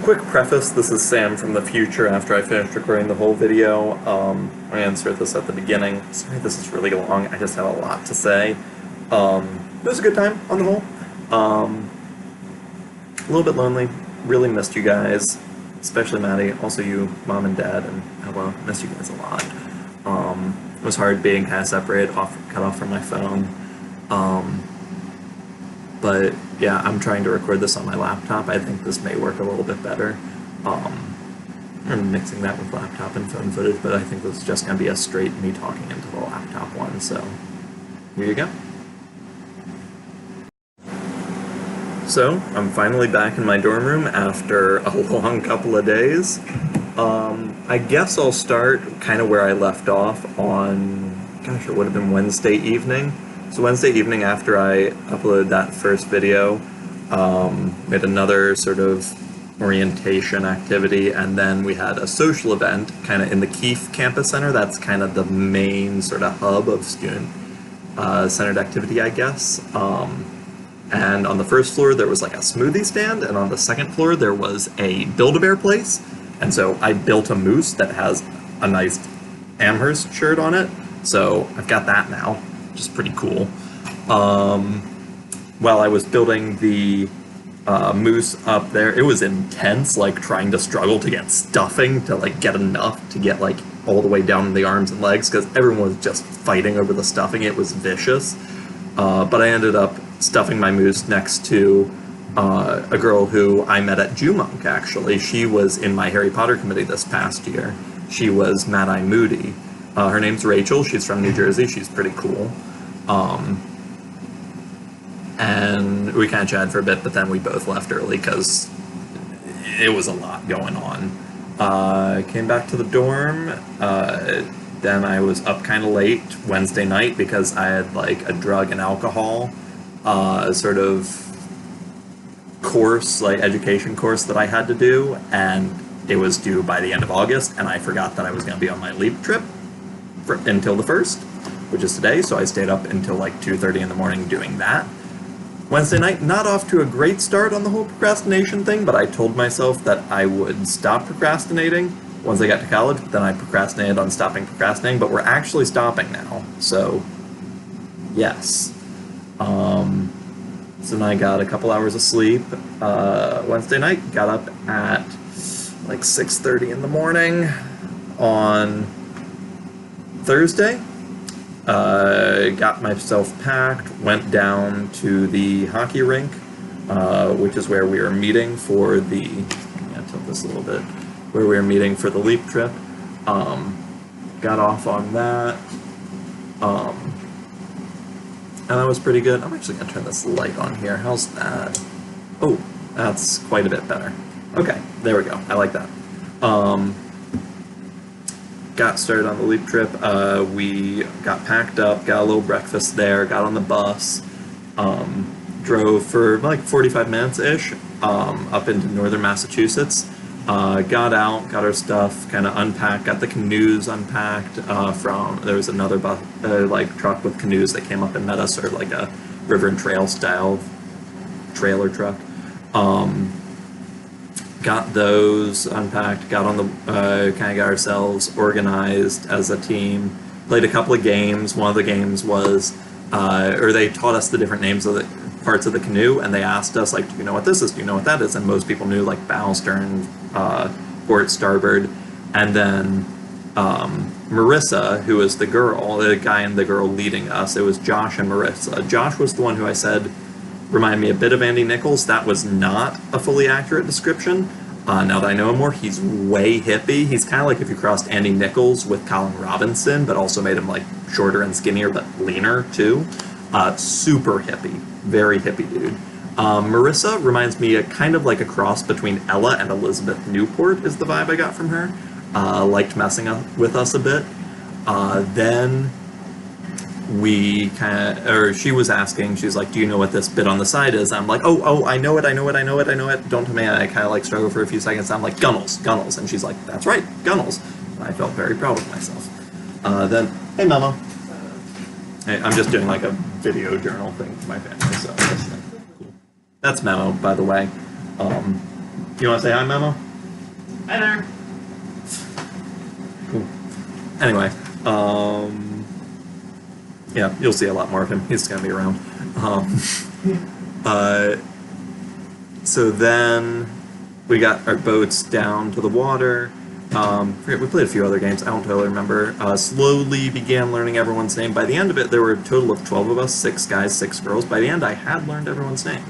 Quick preface, this is Sam from the future after I finished recording the whole video. I'm going to insert this at the beginning. Sorry this is really long, I just have a lot to say. It was a good time, on the whole. A little bit lonely, really missed you guys, especially Maddie, also you, Mom and Dad, and Ella, missed you guys a lot. It was hard being kind of separated, cut off from my phone. But yeah, I'm trying to record this on my laptop. I think this may work a little bit better. I'm mixing that with laptop and phone footage, but I think this is just going to be a straight me talking into the laptop one, so here you go. So, I'm finally back in my dorm room after a long couple of days. I guess I'll start kind of where I left off on, gosh, it would have been Wednesday evening. So Wednesday evening after I uploaded that first video, we had another sort of orientation activity, and then we had a social event kind of in the Keefe Campus Center. That's kind of the main sort of hub of student-centered activity, I guess. And on the first floor there was like a smoothie stand, and on the second floor there was a Build-A-Bear place. And so I built a moose that has a nice Amherst shirt on it, so I've got that now, which is pretty cool. While I was building the moose up there, it was intense, like trying to struggle to get stuffing to like get enough to get like all the way down in the arms and legs, because everyone was just fighting over the stuffing. It was vicious. But I ended up stuffing my moose next to a girl who I met at Jumunk, actually. She was in my Harry Potter committee this past year. She was Mad-Eye Moody. Her name's Rachel. She's from New Jersey. She's pretty cool. And we kind of chatted for a bit, but then we both left early because it was a lot going on. I came back to the dorm. Then I was up kind of late Wednesday night because I had like a drug and alcohol sort of course, like education course that I had to do, and it was due by the end of August, and I forgot that I was going to be on my LEAP trip until the 1st, which is today, so I stayed up until like 2:30 in the morning doing that. Wednesday night, not off to a great start on the whole procrastination thing, but I told myself that I would stop procrastinating once I got to college, but then I procrastinated on stopping procrastinating, but we're actually stopping now, so yes. So then I got a couple hours of sleep Wednesday night, got up at like 6:30 in the morning on Thursday, got myself packed, went down to the hockey rink, which is where we are meeting for the, tilt this a little bit, where we were meeting for the LEAP trip. Got off on that, and that was pretty good. I'm actually going to turn this light on here. How's that? Oh, that's quite a bit better. Okay, there we go. I like that. Got started on the LEAP trip. We got packed up, got a little breakfast there, got on the bus, drove for like 45 minutes-ish up into northern Massachusetts. Got out, got our stuff kind of unpacked, got the canoes unpacked there was another like truck with canoes that came up and met us, or like a river and trail style trailer truck. Got those unpacked, got on the, kind of got ourselves organized as a team, played a couple of games. One of the games was, or they taught us the different names of the parts of the canoe, and they asked us, like, do you know what this is? Do you know what that is? And most people knew, like, bow, stern, port, starboard. And then Marissa, who was the girl, the guy and the girl leading us, it was Josh and Marissa. Josh was the one who I said reminded me a bit of Andy Nichols. That was not a fully accurate description. Now that I know him more, he's way hippie. He's kind of like if you crossed Andy Nichols with Colin Robinson, but also made him like shorter and skinnier, but leaner too. Super hippie, very hippie dude. Marissa reminds me kind of like a cross between Ella and Elizabeth Newport is the vibe I got from her. Liked messing with us a bit. Then we kind of, or she was asking, she's like, do you know what this bit on the side is? I'm like, oh, I know it. Don't tell me. I kind of like struggle for a few seconds. I'm like, Gunnels. And she's like, that's right, Gunnels. And I felt very proud of myself. Then, hey, Mama. Hey, I'm just doing like a video journal thing for my family, so that's cool. That's Memo, by the way. You want to say hi, Memo? Hi there. Cool. Anyway, yeah, you'll see a lot more of him. He's going to be around. So then we got our boats down to the water. We played a few other games. I don't totally remember. Slowly began learning everyone's name. By the end of it, there were a total of 12 of us, 6 guys, 6 girls. By the end, I had learned everyone's name,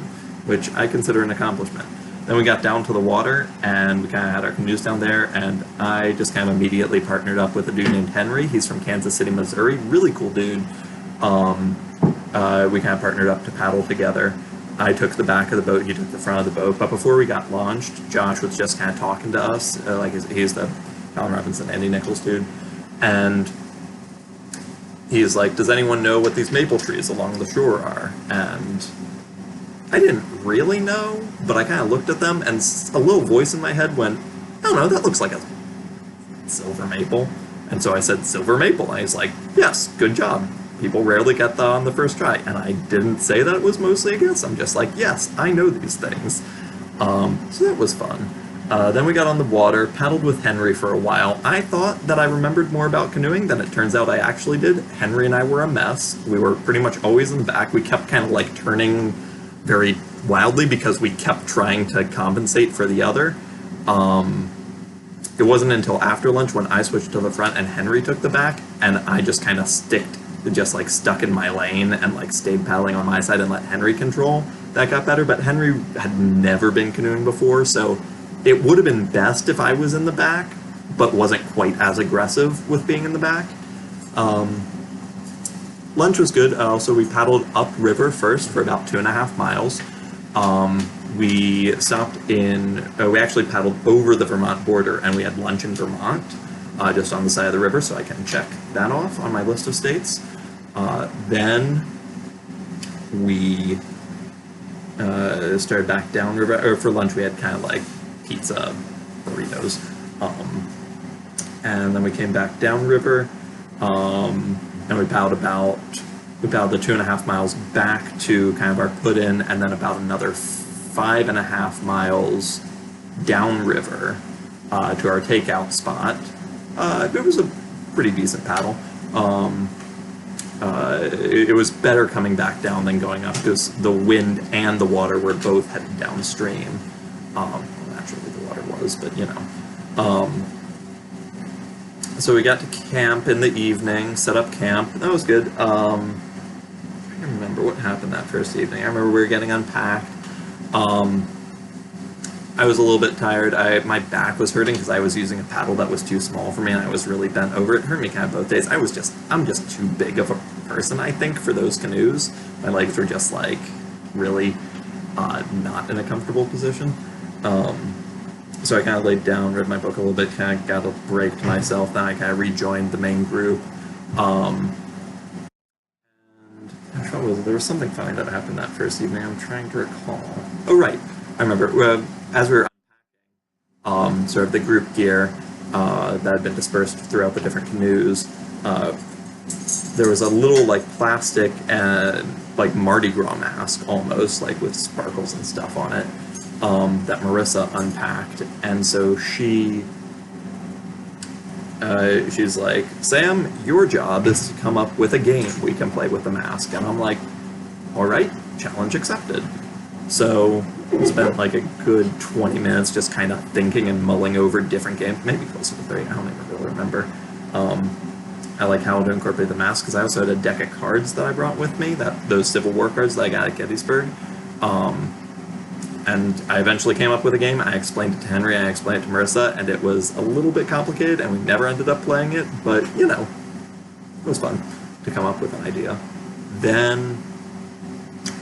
which I consider an accomplishment. Then we got down to the water, and we kind of had our canoes down there, and I just kind of immediately partnered up with a dude named Henry. He's from Kansas City, Missouri. Really cool dude. We kind of partnered up to paddle together. I took the back of the boat, he took the front of the boat. But before we got launched, Josh was just kind of talking to us. He's the Colin Robinson, Andy Nichols dude. And he's like, does anyone know what these maple trees along the shore are? And I didn't really know, but I kind of looked at them, and a little voice in my head went, I don't know, that looks like a silver maple. And so I said, silver maple. And he's like, yes, good job. People rarely get that on the first try. And I didn't say that it was mostly a guess. I'm just like, yes, I know these things. So that was fun. Then we got on the water, paddled with Henry for a while. I thought that I remembered more about canoeing than it turns out I actually did. Henry and I were a mess. We were pretty much always in the back. We kept kind of like turning very wildly because we kept trying to compensate for the other. It wasn't until after lunch when I switched to the front and Henry took the back, and I just kind of stuck in my lane and like stayed paddling on my side and let Henry control. That got better, but Henry had never been canoeing before, so it would have been best if I was in the back, but wasn't quite as aggressive with being in the back. Lunch was good. So we paddled upriver first for about 2.5 miles. We stopped we actually paddled over the Vermont border, and we had lunch in Vermont, just on the side of the river, so I can check that off on my list of states. Then we started back downriver. Or for lunch, we had kind of like pizza, burritos, and then we came back downriver, and we paddled the 2.5 miles back to kind of our put-in, and then about another 5.5 miles downriver to our takeout spot. It was a pretty decent paddle. It was better coming back down than going up because the wind and the water were both headed downstream. Naturally the water was, but you know. So we got to camp in the evening, set up camp. That was good. I can't remember what happened that first evening. I remember we were getting unpacked. I was a little bit tired. My back was hurting because I was using a paddle that was too small for me, and I was really bent over. It hurt me kind of both days. I'm just too big of a person, I think, for those canoes. My legs were just like really not in a comfortable position. So I kind of laid down, read my book a little bit, kind of got a break to myself. Then I kind of rejoined the main group. And there was something funny that happened that first evening. I'm trying to recall. Oh, right. I remember. As we were unpacking sort of the group gear that had been dispersed throughout the different canoes, there was a little like plastic and like Mardi Gras mask almost, like with sparkles and stuff on it, that Marissa unpacked. And so she's like, Sam, your job is to come up with a game we can play with the mask. And I'm like, all right, challenge accepted. So we spent like a good 20 minutes just kind of thinking and mulling over different games, maybe closer to 30, I don't even really remember. I like how to incorporate the mask because I also had a deck of cards that I brought with me, those Civil War cards that I got at Gettysburg. And I eventually came up with a game. I explained it to Henry, I explained it to Marissa, and it was a little bit complicated, and we never ended up playing it, but, you know, it was fun to come up with an idea. Then,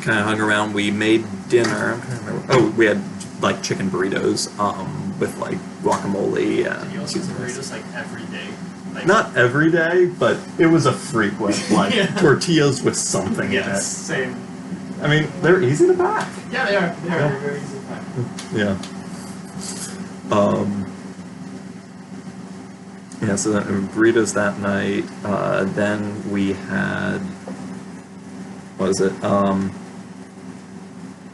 kind of hung around, we made dinner, I'm trying to remember, oh, we had, like, chicken burritos, with, like, guacamole and... Did you also eat burritos, like, every day? Like, not every day, but it was a frequent, like, yeah. Tortillas with something in it. Same. I mean, they're easy to pack. Yeah, they are. They're very easy to pack. Yeah. Yeah, so then burritos that night. Then we had, what was it?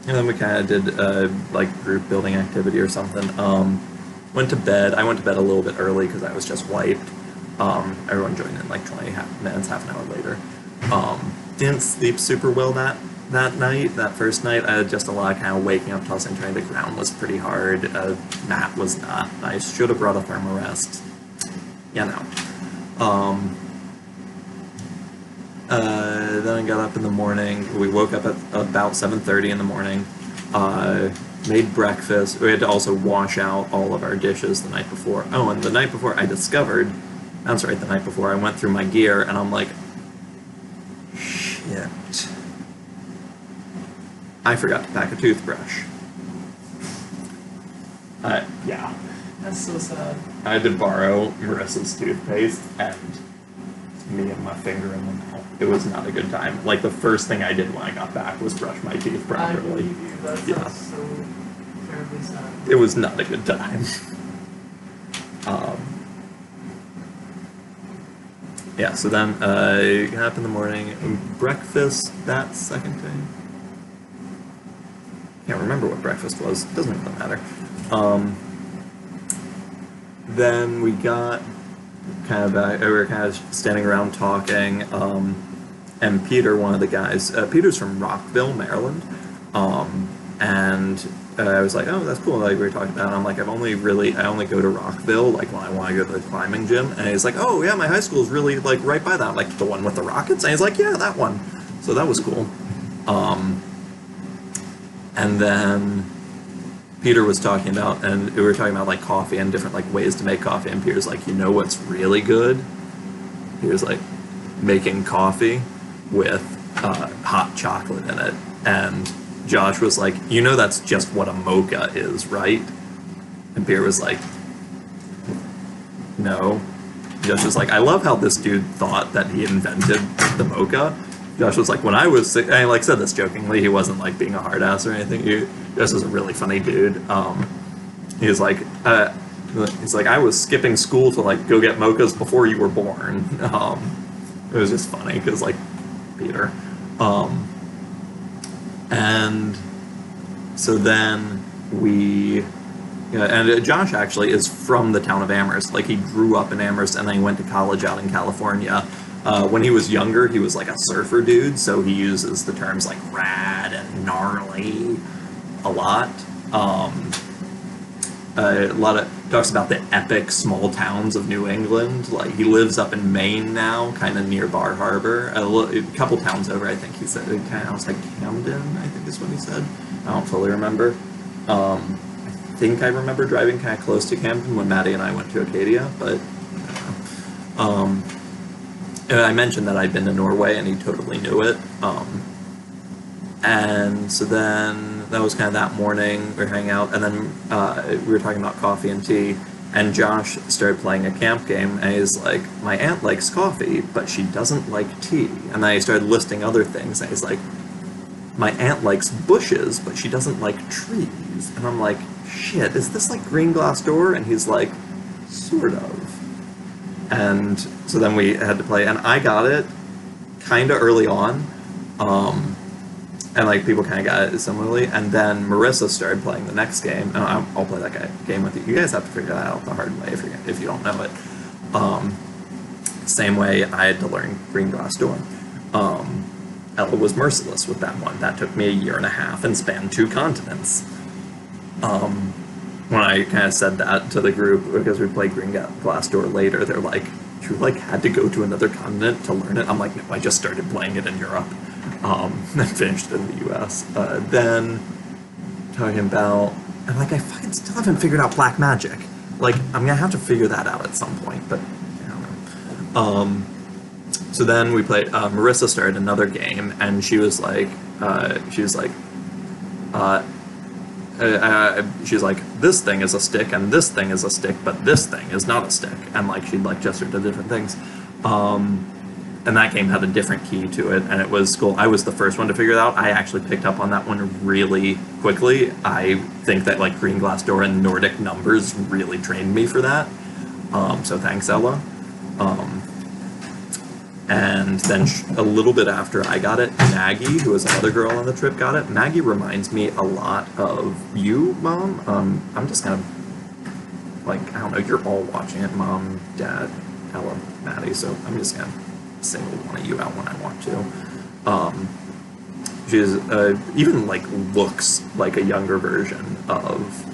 And then we kind of did like group building activity or something. Went to bed. I went to bed a little bit early because I was just wiped. Everyone joined in like 20 minutes, half an hour later. Didn't sleep super well that night, that first night. I had just a lot of kind of waking up, tossing, turning. The ground was pretty hard. Mat was not nice. Should have brought a thermarest. You know. Then I got up in the morning. We woke up at about 7:30 in the morning. Made breakfast. We had to also wash out all of our dishes the night before. Oh, and the night before the night before I went through my gear and I'm like, shit. I forgot to pack a toothbrush. Yeah. That's so sad. I had to borrow Marissa's toothpaste and me and my finger in the mouth. It was not a good time. Like, the first thing I did when I got back was brush my teeth I properly. believe you. That sounds so terribly sad. It was not a good time. Yeah, so then I got up in the morning, breakfast that second day. Can't remember what breakfast was. Doesn't really matter. Then we got kind of back. We were kind of standing around talking. And Peter, one of the guys, Peter's from Rockville, Maryland. And I was like, oh, that's cool. Like, we were talking about it. I'm like, I only go to Rockville, like, when I want to go to the climbing gym. And he's like, oh, yeah, my high school is really, like, right by that. Like, the one with the rockets? And he's like, yeah, that one. So that was cool. And then Peter was talking about, and we were talking about, like, coffee and different, like, ways to make coffee. And Peter's like, you know what's really good? He was like, making coffee with hot chocolate in it. And Josh was like, you know that's just what a mocha is, right? And Peter was like, no. Josh was like, I love how this dude thought that he invented the mocha. Josh was like, when I was sick, I like said this jokingly, he wasn't like being a hard ass or anything. Josh was a really funny dude. He was like, I was skipping school to like go get mochas before you were born. It was just funny because like Peter. And so then and Josh actually is from the town of Amherst. Like, he grew up in Amherst and then he went to college out in California. When he was younger, he was like a surfer dude, so he uses the terms like rad and gnarly a lot. A lot of talks about the epic small towns of New England. Like, he lives up in Maine now, kind of near Bar Harbor. A couple towns over, I think he said. It kind of sounds like Camden, I think is what he said. I don't fully remember. I think I remember driving kind of close to Camden when Maddie and I went to Acadia, but I don't know. And I mentioned that I'd been to Norway, and he totally knew it. And so then that was kind of that morning. We were hanging out, and then we were talking about coffee and tea. And Josh started playing a camp game, and he's like, my aunt likes coffee, but she doesn't like tea. And then he started listing other things, and he's like, my aunt likes bushes, but she doesn't like trees. And I'm like, shit, is this like Green Glass Door? And he's like, sort of. And so then we had to play, and I got it kind of early on. And like people kind of got it similarly, and then Marissa started playing the next game, and I'll play that game with you. You guys have to figure that out the hard way if you don't know it. Same way I had to learn Green Glass Door. Ella was merciless with that one. That took me 1.5 years and spanned 2 continents. When I kind of said that to the group, because we played Green Glass Door later, they're like, you like had to go to another continent to learn it? I'm like, no, I just started playing it in Europe. And finished it in the US. Then talking about, I'm like, I fucking still haven't figured out Black Magic. Like, I'm gonna have to figure that out at some point, but I don't know. So then we played, Marissa started another game, and she was like, she's like, this thing is a stick, and this thing is a stick, but this thing is not a stick. And like, she'd like gesture to different things. And that game had a different key to it, and it was cool. I was the first one to figure it out. I actually picked up on that one really quickly. I think that like Green Glass Door and Nordic numbers really trained me for that. So thanks, Ella. And then a little bit after I got it, Maggie, who was another girl on the trip, got it. Maggie reminds me a lot of you, Mom. I'm just kind of like, I don't know, you're all watching it, Mom, Dad, Ella, Maddie, so I'm just gonna single one of you out when I want to. She's even like looks like a younger version of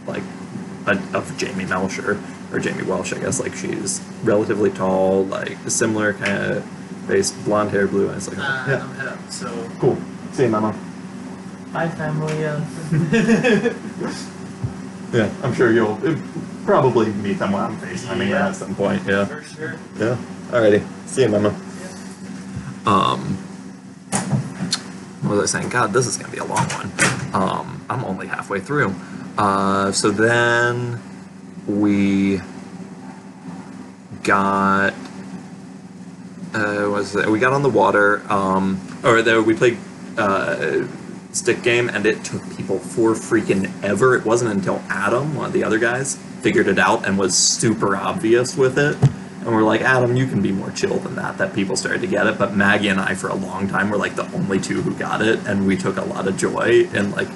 like of Jamie Melcher or Jamie Welsh, I guess. Like she's relatively tall, like a similar kind of face, blonde hair, blue eyes. Like I'm head up, so. cool. See you, Mama. Hi, family. Yeah, I'm sure you'll probably meet them while I'm FaceTiming Yeah. at some point. Yeah. For sure. Yeah. Alrighty. See you, Mama. What was I saying? God, this is gonna be a long one. I'm only halfway through. So then we got we got on the water, we played stick game, and it took people for freaking ever. It wasn't until Adam, one of the other guys, figured it out and was super obvious with it. And we're like, Adam, you can be more chill than that people started to get it. But Maggie and I, for a long time, were like the only two who got it, and we took a lot of joy in like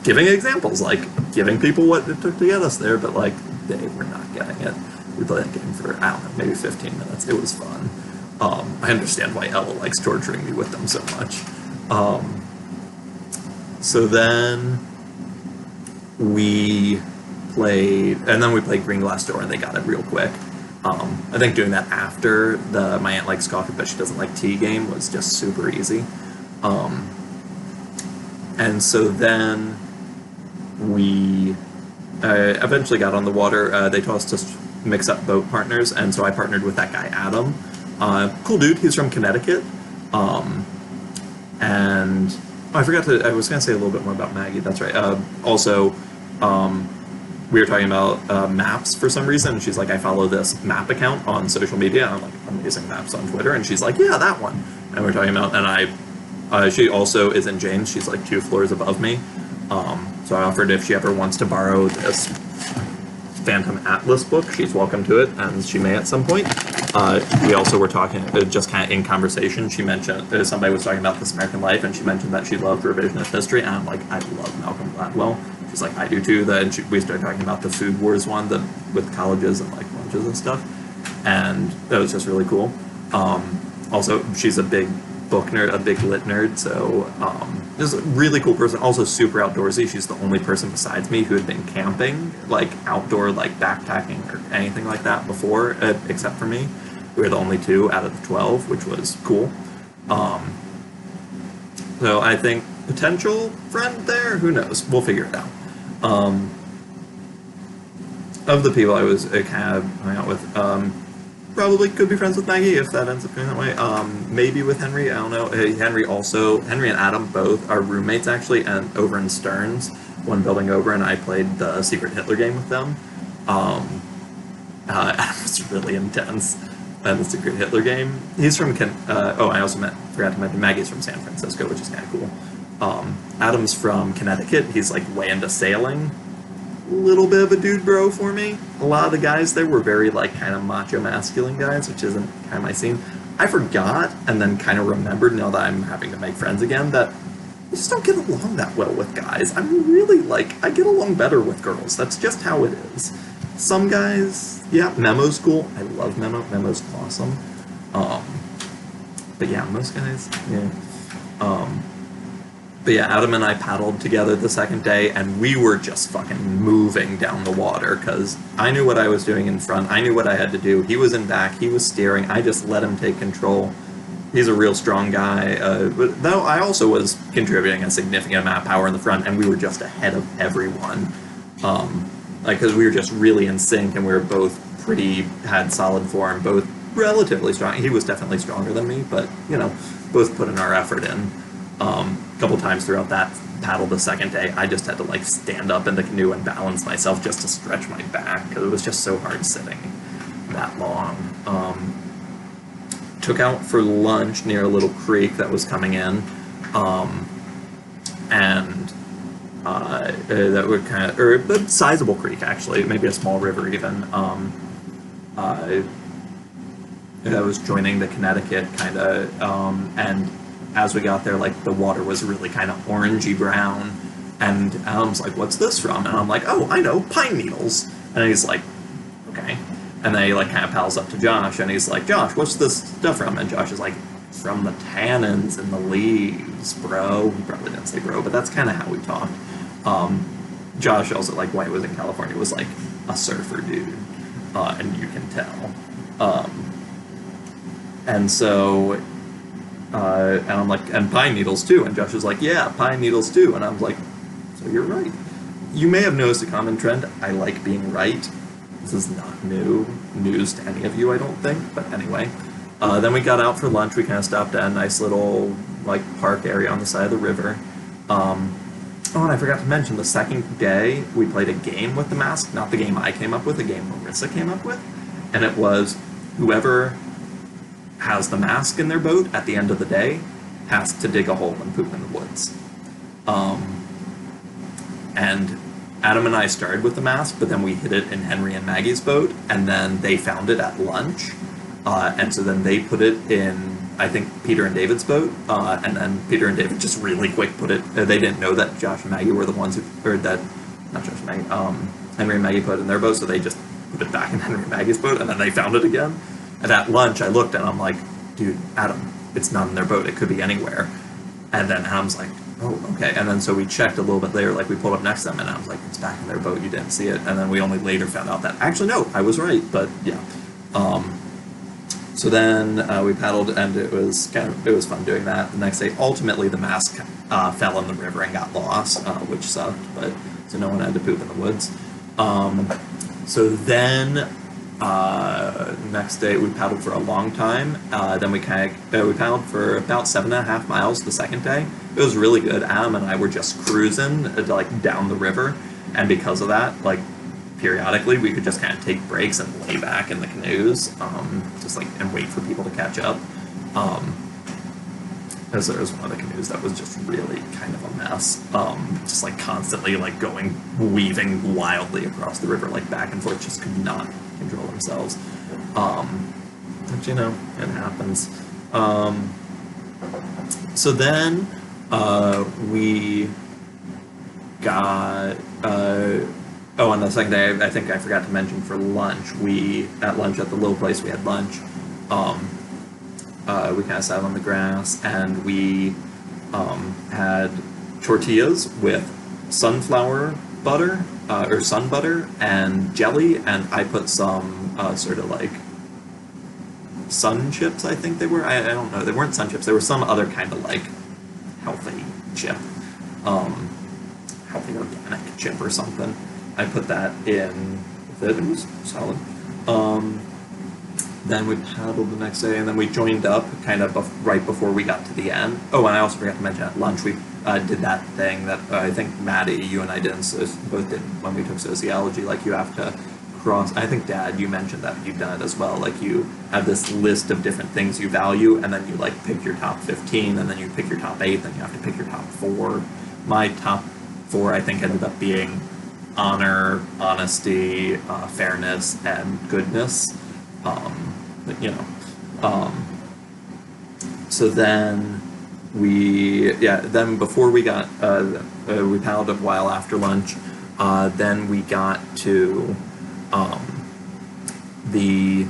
giving examples, like giving people what it took to get us there, but like they were not getting it. We played that game for, I don't know, maybe 15 minutes. It was fun. I understand why Ella likes torturing me with them so much. So then we played Green Glass Door, and they got it real quick. I think doing that after the My Aunt Likes Coffee But She Doesn't Like Tea game was just super easy. And so then we eventually got on the water. They told us to mix up boat partners, and so I partnered with that guy, Adam. Cool dude, he's from Connecticut. And I was going to say a little bit more about Maggie, that's right. Also, we were talking about maps for some reason, and she's like, I follow this map account on social media. I'm like, Amazing Maps on Twitter, and she's like, yeah, that one. And we're talking about, and she also is in James. She's like 2 floors above me. So I offered if she ever wants to borrow this Phantom Atlas book, she's welcome to it, and she may at some point. We also were talking, just kind of in conversation, she mentioned, somebody was talking about This American Life, and she mentioned that she loved revisionist history, and I'm like, I love Malcolm Gladwell. She's like, I do too. We started talking about the Food Wars one, with colleges and like lunches and stuff, and that was just really cool. Also, she's a big book nerd, a big lit nerd, so just a really cool person. Also super outdoorsy. She's the only person besides me who had been camping, like outdoor, like backpacking or anything like that before, except for me. We were the only 2 out of the 12, which was cool. So I think potential friend there, who knows? We'll figure it out. Of the people I was kind of hanging out with, probably could be friends with Maggie if that ends up going that way. Maybe with Henry, I don't know. Henry and Adam both are roommates actually, and over in Stearns, one building over, and I played the Secret Hitler game with them. Adam was really intense in the Secret Hitler game. He's from, I also forgot to mention Maggie's from San Francisco, which is kind of cool. Adam's from Connecticut. He's like way into sailing. Little bit of a dude bro for me. A lot of the guys there were very like kind of macho masculine guys, which isn't kind of my scene. I forgot and then kind of remembered now that I'm having to make friends again that I just don't get along that well with guys. I'm really like, I get along better with girls. That's just how it is. Some guys, yeah, Memo's cool. I love Memo. Memo's awesome. But yeah, most guys, yeah. But yeah, Adam and I paddled together the second day, and we were just fucking moving down the water, because I knew what I was doing in front, I knew what I had to do, he was in back, he was steering, I just let him take control. He's a real strong guy, but though I also was contributing a significant amount of power in the front, and we were just ahead of everyone. Because we were just really in sync, and we were both had solid form, both relatively strong. He was definitely stronger than me, but, you know, both put in our effort in. A couple times throughout that paddle the second day, I just had to like stand up in the canoe and balance myself just to stretch my back, because it was just so hard sitting that long. Took out for lunch near a little creek that was coming in, that would kind of, or a sizable creek actually, maybe a small river even. that was joining the Connecticut kind of, and as we got there, like the water was really kind of orangey brown, and Adam's like, "What's this from?" And I'm like, "Oh, I know, pine needles." And he's like, "Okay." And then he like kind of pals up to Josh, and he's like, "Josh, what's this stuff from?" And Josh is like, "From the tannins and the leaves, bro." He probably didn't say bro, but that's kind of how we talked. Josh also, like, when he was in California, was like a surfer dude, and you can tell. And so, and I'm like, and pine needles too. And Josh is like, "Yeah, pine needles too." And I'm like, "So you're right." You may have noticed a common trend. I like being right. This is not news to any of you, I don't think. But anyway, then we got out for lunch. We kind of stopped at a nice little like park area on the side of the river. Oh, and I forgot to mention, the second day we played a game with the mask. Not the game I came up with, a game Marissa came up with. And it was whoever has the mask in their boat at the end of the day has to dig a hole and poop in the woods. And Adam and I started with the mask, but then we hid it in Henry and Maggie's boat, and then they found it at lunch. And so then they put it in, I think, Peter and David's boat, and then Peter and David just really quick put it, they didn't know that Josh and Maggie were the ones who, or that, not Josh and Maggie, Henry and Maggie put it in their boat, so they just put it back in Henry and Maggie's boat, and then they found it again. And at lunch, I looked and I'm like, "Dude, Adam, it's not in their boat, it could be anywhere." And then Adam's like, "Oh, okay." And then so we checked a little bit later, like we pulled up next to them, and I was like, "It's back in their boat, you didn't see it." And then we only later found out that, actually, no, I was right, but yeah. So then we paddled, and it was fun doing that. The next day, ultimately, the mask fell in the river and got lost, which sucked, but so no one had to poop in the woods. So then next day we paddled for a long time. Then we paddled for about 7.5 miles the second day. It was really good. Adam and I were just cruising like down the river, and because of that, like periodically we could just kind of take breaks and lay back in the canoes, just like and wait for people to catch up. Because there was one of the canoes that was just really kind of a mess, just like constantly like weaving wildly across the river, like back and forth, just could not control themselves. But you know, it happens. So then we got on the second day, I think I forgot to mention, for lunch, at the little place we had lunch, we kind of sat on the grass, and we had tortillas with sunflower butter, or sun butter, and jelly, and I put some sort of like sun chips, I think they were. I don't know. They weren't sun chips. They were some other kind of like healthy chip, healthy organic chip or something. I put that in with it. It was solid. Then we paddled the next day, and then we joined up kind of right before we got to the end. Oh, and I also forgot to mention at lunch we did that thing that I think Maddie, you and I both did when we took sociology. Like you have to cross. I think Dad, you mentioned that you've done it as well. Like you have this list of different things you value, and then you like pick your top 15, and then you pick your top 8, then you have to pick your top 4. My top 4 I think ended up being honor, honesty, fairness, and goodness. So then then before we got, we paddled a while after lunch, then we got to the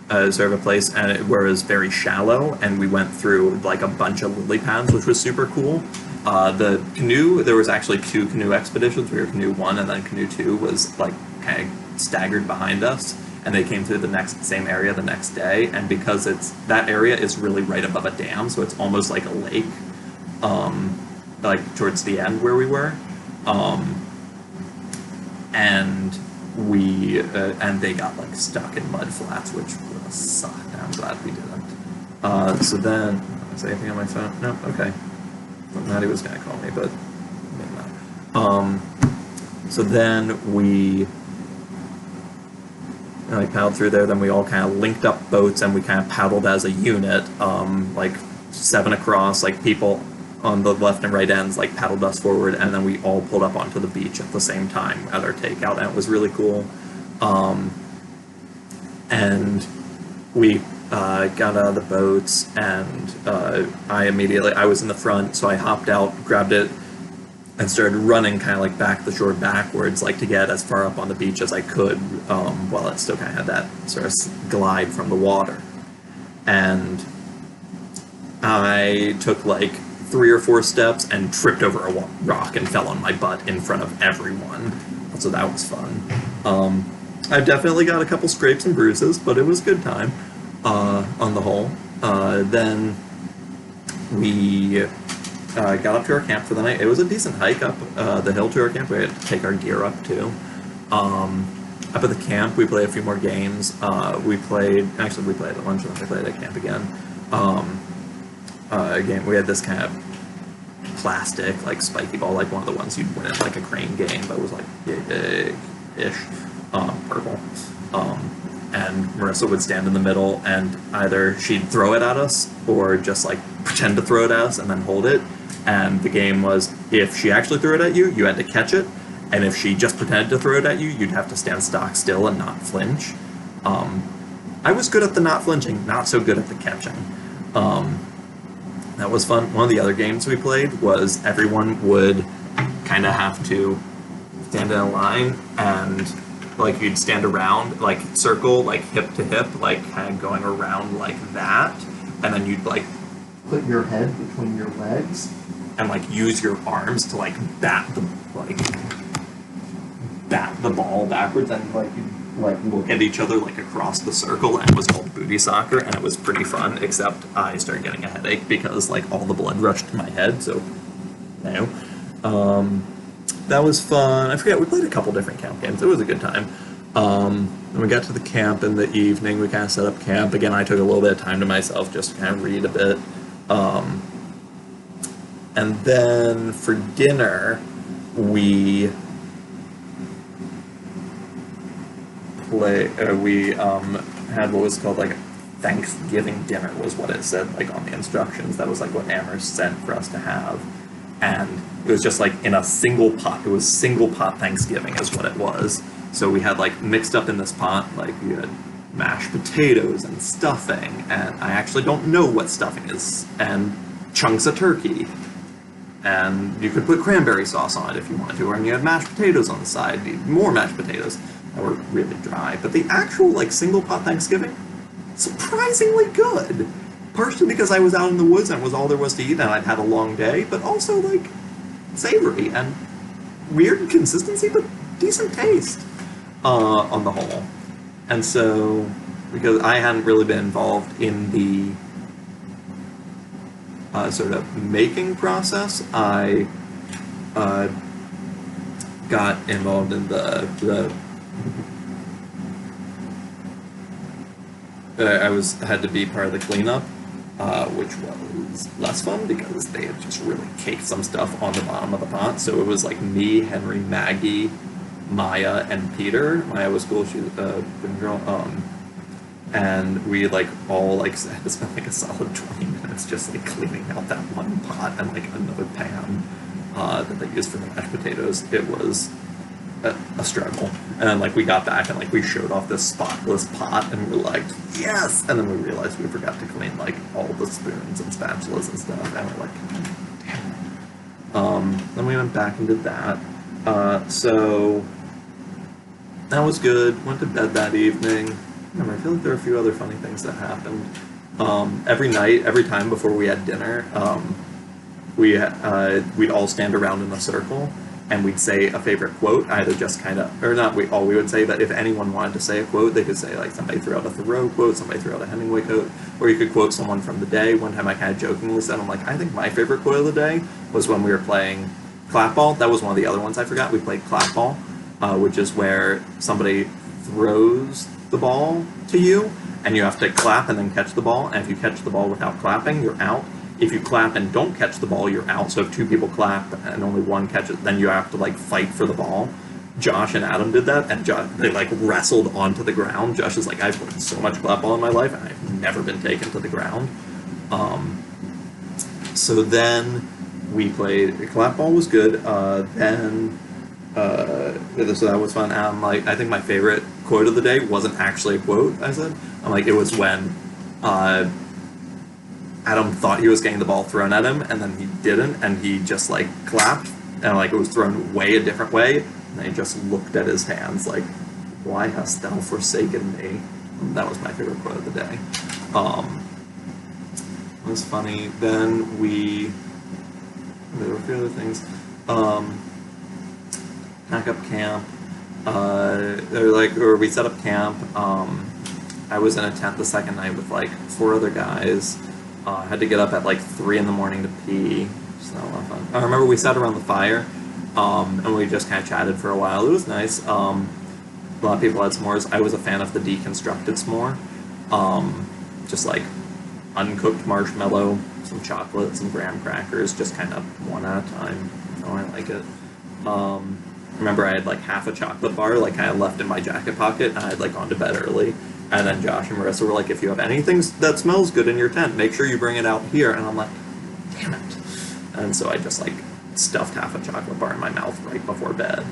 sort of a place where it was very shallow, and we went through like a bunch of lily pads, which was super cool. The canoe, there was actually 2 canoe expeditions. We were canoe 1, and then canoe 2 was like kind of staggered behind us, and they came through the same area the next day. And because that area is really right above a dam, so it's almost like a lake, like towards the end where we were, and they got like stuck in mud flats, which sucked. I'm glad we didn't. So then, is there anything on my phone? No. Okay. Well, Maddie was gonna call me, but maybe not. So then we paddled through there. Then we all kind of linked up boats, and we kind of paddled as a unit, like 7 across. Like people on the left and right ends like paddled us forward, and then we all pulled up onto the beach at the same time at our takeout, and it was really cool. And we got out of the boats, and I was in the front, so I hopped out, grabbed it, and started running kind of like back the shore backwards, like to get as far up on the beach as I could, while it still kind of had that sort of glide from the water. And I took like 3 or 4 steps and tripped over a rock and fell on my butt in front of everyone. So that was fun. I've definitely got a couple scrapes and bruises, but it was a good time on the whole. Then we got up to our camp for the night. It was a decent hike up the hill to our camp. We had to take our gear up too. Up at the camp, we played a few more games. We played at lunch, and then we played at camp again. Game. We had this kind of plastic, like spiky ball, like one of the ones you'd win at like a crane game, but it was like big-ish, purple. And Marissa would stand in the middle, and either she'd throw it at us or just like pretend to throw it at us and then hold it. And the game was, if she actually threw it at you, you had to catch it, and if she just pretended to throw it at you, you'd have to stand stock still and not flinch. I was good at the not flinching, not so good at the catching. That was fun. One of the other games we played was everyone would kind of have to stand in a line, and like you'd stand around, like circle, like hip to hip, like kind of going around like that, and then you'd like put your head between your legs and like use your arms to like bat the ball backwards, and like you'd like look at each other like across the circle, and it was called booty soccer, and it was pretty fun, except I started getting a headache because like all the blood rushed to my head, so no. That was fun. I forget, we played a couple different camp games. It was a good time. When we got to the camp in the evening, we kind of set up camp. Again, I took a little bit of time to myself just to kind of read a bit. And then for dinner, we had what was called like a Thanksgiving dinner, was what it said like on the instructions. That was like what Amherst sent for us to have. And it was just like in a single pot. It was single pot Thanksgiving is what it was. So we had like mixed up in this pot, like you had mashed potatoes and stuffing, and I actually don't know what stuffing is, and chunks of turkey. And you could put cranberry sauce on it if you wanted to, and you had mashed potatoes on the side, more mashed potatoes that were really dry. But the actual like single pot Thanksgiving, surprisingly good. Partially because I was out in the woods and it was all there was to eat, and I'd had a long day, but also like savory and weird consistency, but decent taste on the whole. And so, because I hadn't really been involved in the sort of making process, I got involved in had to be part of the cleanup, which was less fun because they had just really caked some stuff on the bottom of the pot. So it was like me, Henry, Maggie, Maya, and Peter. Maya was cool. She was a good girl. And we like all like had to spend like a solid 20 minutes just like cleaning out that one pot and like another pan that they used for the mashed potatoes. It was a struggle. And then like we got back and like we showed off this spotless pot and we were like, yes! And then we realized we forgot to clean like all the spoons and spatulas and stuff, and we're like, damn it. Then we went back and did that. So that was good. Went to bed that evening. I feel like there were a few other funny things that happened. Every night, every time before we had dinner, we'd all stand around in a circle, and we'd say a favorite quote, either just kind of, or not we would say that if anyone wanted to say a quote, they could say like somebody threw out a Thoreau quote, somebody threw out a Hemingway quote, or you could quote someone from the day. One time I kind of jokingly said, I'm like, I think my favorite quote of the day was when we were playing clapball. That was one of the other ones I forgot. We played clapball, which is where somebody throws the ball to you, and you have to clap and then catch the ball, and if you catch the ball without clapping, you're out. If you clap and don't catch the ball, you're out. So if two people clap and only one catches, then you have to like fight for the ball. Josh and Adam did that, and they like wrestled onto the ground. Josh is like, I've played so much clapball in my life, and I've never been taken to the ground. So then we played clapball, was good. So that was fun. I think my favorite quote of the day wasn't actually a quote. I said, it was when Adam thought he was getting the ball thrown at him, and then he didn't, and he just like clapped, and like it was thrown way a different way, and then he just looked at his hands like, "Why hast thou forsaken me?" And that was my favorite quote of the day. It was funny. Then there were a few other things. Pack up camp. Or we set up camp. I was in a tent the second night with like 4 other guys. Had to get up at like 3 in the morning to pee. Just not a lot of fun. I remember we sat around the fire, and we just kind of chatted for a while. It was nice. A lot of people had s'mores. I was a fan of the deconstructed s'more. Just like uncooked marshmallow, some chocolate, some graham crackers, just kind of one at a time. Oh, I like it. Remember I had like half a chocolate bar like kind of left in my jacket pocket, and I had like gone to bed early. And then Josh and Marissa were like, if you have anything that smells good in your tent, make sure you bring it out here. And I'm like, damn it. And so I just like stuffed half a chocolate bar in my mouth right before bed.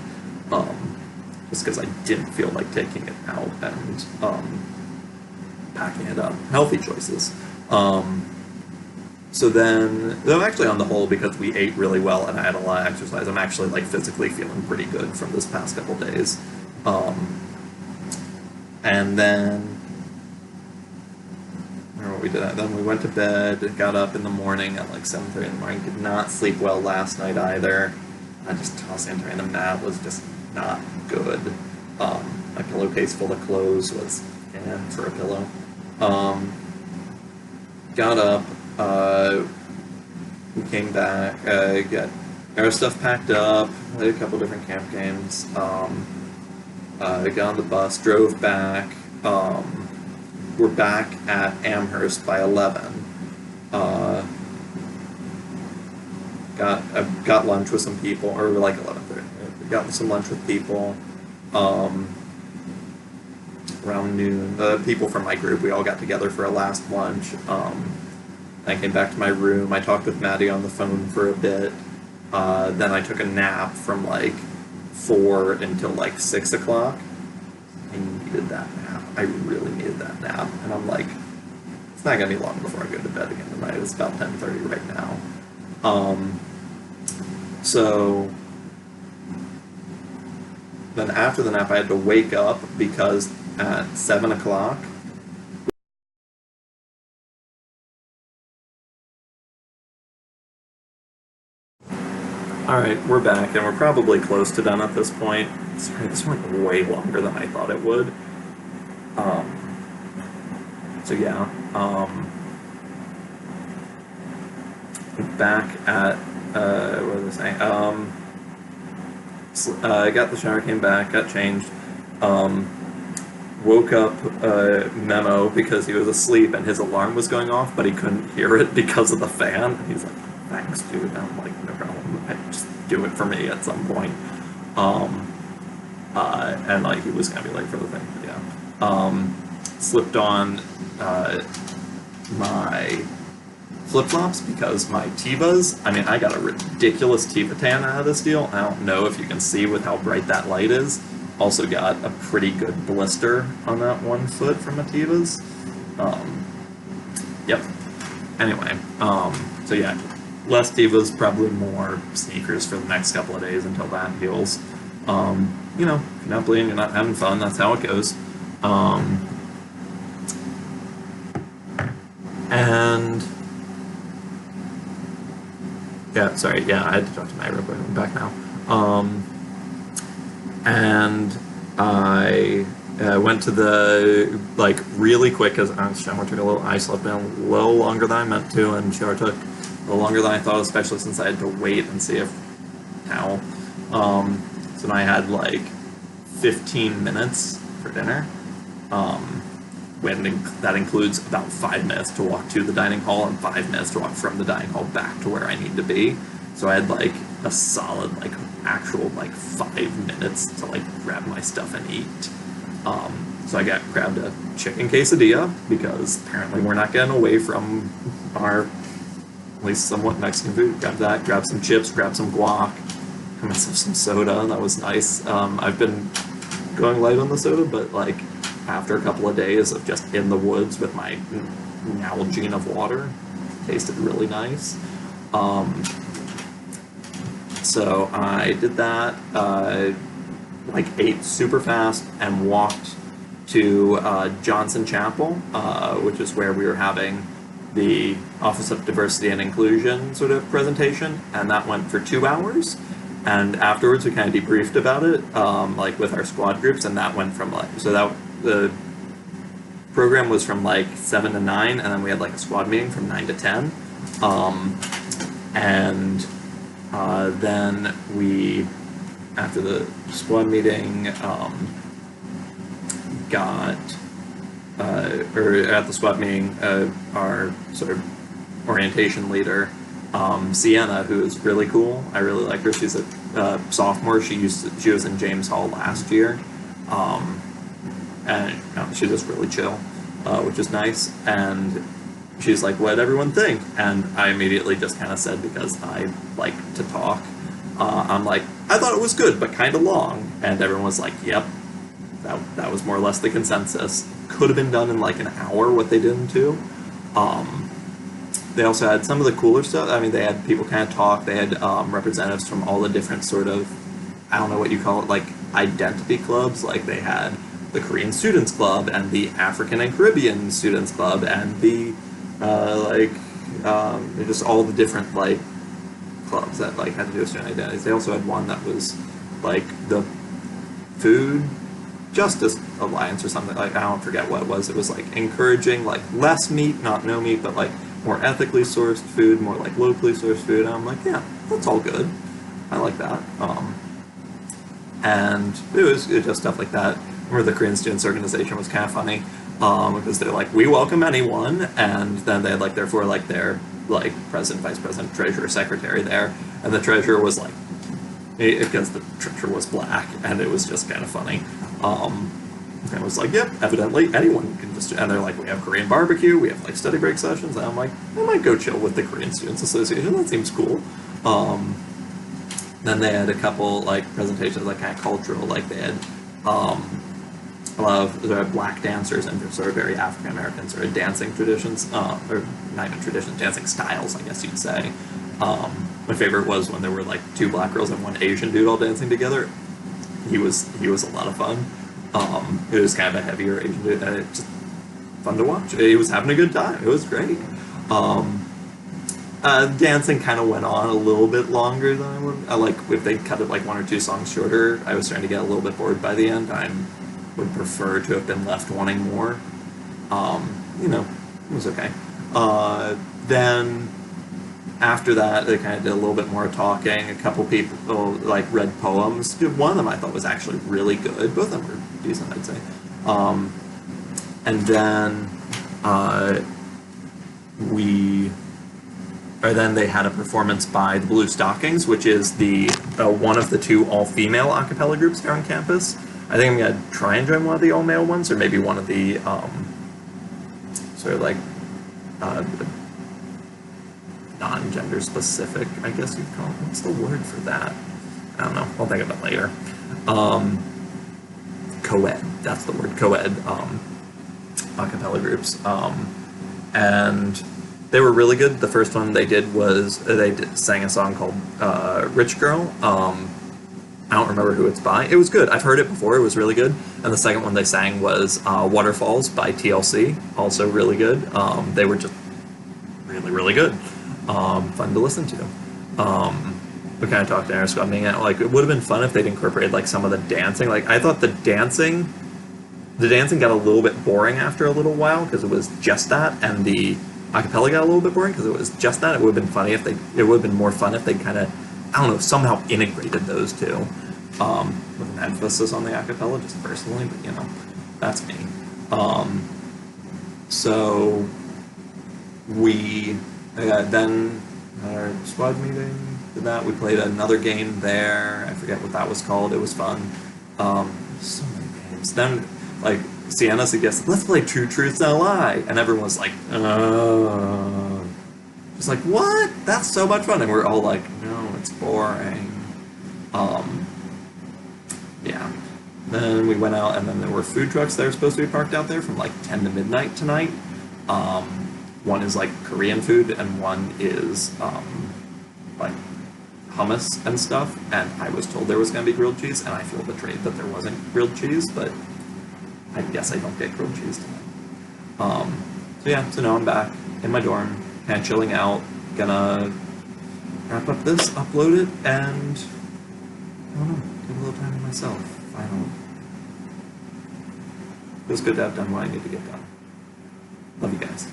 Just because I didn't feel like taking it out and packing it up. Healthy choices. So then, though actually on the whole, because we ate really well and I had a lot of exercise, I'm actually like physically feeling pretty good from this past couple days. And then, I don't know what we did. Then we went to bed, got up in the morning at like 7:30 in the morning. Did not sleep well last night either. I just tossed and turned. The nap was just not good. My pillowcase full of clothes was for a pillow. Got up. We came back. Got our stuff packed up. Played a couple different camp games. Got on the bus, drove back. We're back at Amherst by 11. Got lunch with some people, or like 11:30. Got some lunch with people. Around noon, the people from my group, we all got together for a last lunch. I came back to my room. I talked with Maddie on the phone for a bit. Then I took a nap from like 4 until like 6 o'clock. I needed that nap. I really needed that nap. And I'm like, it's not gonna be long before I go to bed again tonight. It's about 10:30 right now. So then after the nap I had to wake up because at 7 o'clock Alright, we're back, and we're probably close to done at this point. Sorry, this went way longer than I thought it would. So yeah, back at, what was I saying? I got the shower, came back, got changed, woke up Memo because he was asleep and his alarm was going off, but he couldn't hear it because of the fan. And he's like, thanks, dude. And I'm like, no problem. Just do it for me at some point. And like he was gonna be late for the thing, but yeah. Slipped on my flip-flops because my Tevas, I mean, I got a ridiculous Teva tan out of this deal. I don't know if you can see with how bright that light is. Also got a pretty good blister on that one foot from my Tevas. Yep. Anyway, so yeah, less Tevas, probably more sneakers for the next couple of days until that heals. You know, if you're not bleeding, you're not having fun, that's how it goes. And yeah, sorry, yeah, I had to talk to Matt real quick. I'm back now. And I went to the, like, really quick, because shower took a little, I slept in a little longer than I meant to, and shower took a little longer than I thought, especially since I had to wait and see if towel. So then I had like 15 minutes for dinner. That includes about 5 minutes to walk to the dining hall and 5 minutes to walk from the dining hall back to where I need to be. So I had like a solid, like actual like 5 minutes to like grab my stuff and eat. So I grabbed a chicken quesadilla because apparently we're not getting away from our at least somewhat Mexican food. Grabbed that, grabbed some chips, grabbed some guac, got myself some soda. That was nice. I've been going light on the soda, but like after a couple of days of just in the woods with my Nalgene of water. Tasted really nice. So I did that, like ate super fast and walked to Johnson Chapel, which is where we were having the Office of Diversity and Inclusion sort of presentation, and that went for 2 hours. And afterwards, we kind of debriefed about it, like with our squad groups, and that went from like the program was from like 7 to 9, and then we had like a squad meeting from 9 to 10, and then we, after the squad meeting, got or at the squad meeting, our sort of orientation leader, Sienna, who is really cool. I really like her. She's a sophomore. She was in James Hall last year, and she's just really chill, which is nice. And she's like, "What'd everyone think?" And I immediately just kind of said, because I like to talk, I'm like, "I thought it was good, but kind of long." And everyone was like, "Yep." That was more or less the consensus. Could have been done in like an hour, what they did in 2. They also had some of the cooler stuff. I mean, they had people kind of talk. They had representatives from all the different sort of, I don't know what you call it, like identity clubs. Like they had the Korean Students Club and the African and Caribbean Students Club and the just all the different like clubs that like had to do with student identities. They also had one that was like the Food Justice Alliance or something, like I don't forget what it was. It was like encouraging like less meat, not no meat, but like more ethically sourced food, more like locally sourced food. And I'm like, yeah, that's all good. I like that. And it was just stuff like that. I remember the Korean Students Organization was kind of funny, because they're like, we welcome anyone, and then they had like their like president, vice president, treasurer, secretary there, and the treasurer was like, because the treasurer was black, and it was just kind of funny. And I was like, yep, evidently anyone can just, and they're like, we have Korean barbecue, we have like study break sessions, and I'm like, I might go chill with the Korean Students Association, that seems cool. Then they had a couple like presentations, like kind of cultural, like they had a lot of black dancers and sort of very African American sort of dancing traditions, or not even traditions, dancing styles, I guess you'd say. My favorite was when there were like 2 black girls and 1 Asian dude all dancing together. He was a lot of fun. It was kind of a heavier Asian dude, and it's just fun to watch. He was having a good time. It was great. Dancing kind of went on a little bit longer than I would. I like if they cut it like 1 or 2 songs shorter. I was starting to get a little bit bored by the end. I would prefer to have been left wanting more. It was okay. Then after that, they kind of did a little bit more talking. A couple people like read poems. One of them I thought was actually really good. Both of them were decent, I'd say. And then then they had a performance by the Blue Stockings, which is the one of the 2 all-female a cappella groups here on campus. I think I'm gonna try and join one of the all-male ones, or maybe one of the sort of like non-gender specific, I guess you'd call it. What's the word for that? I don't know. I'll think of it later. Co-ed. That's the word. Co-ed a cappella groups. And they were really good. The first one they did was sang a song called Rich Girl. I don't remember who it's by. It was good. I've heard it before. It was really good. And the second one they sang was Waterfalls by TLC. Also really good. They were just really, really good. Fun to listen to. We kind of talked to our squad meeting, like it would have been fun if they'd incorporated like some of the dancing. Like I thought the dancing got a little bit boring after a little while because it was just that, and the acapella got a little bit boring because it was just that. It would have been funny it would have been more fun if they kind of, I don't know, somehow integrated those 2, with an emphasis on the acapella, just personally, but that's me. So we then our squad meeting did that. We played another game there. I forget what that was called. It was fun. So many games. Then like Sienna suggested, let's play True Truth No Lie, and everyone was like, just like, what? That's so much fun. And we're all like, no, it's boring. Yeah. Then we went out, and then there were food trucks that were supposed to be parked out there from like 10 to midnight tonight. one is like Korean food and one is like hummus and stuff. And I was told there was going to be grilled cheese, and I feel betrayed that there wasn't grilled cheese, but I guess I don't get grilled cheese tonight. So yeah, so now I'm back in my dorm, kind of chilling out, gonna wrap up this, upload it, and I don't know, give a little time to myself, finally. Feels good to have done what I need to get done. Love you guys.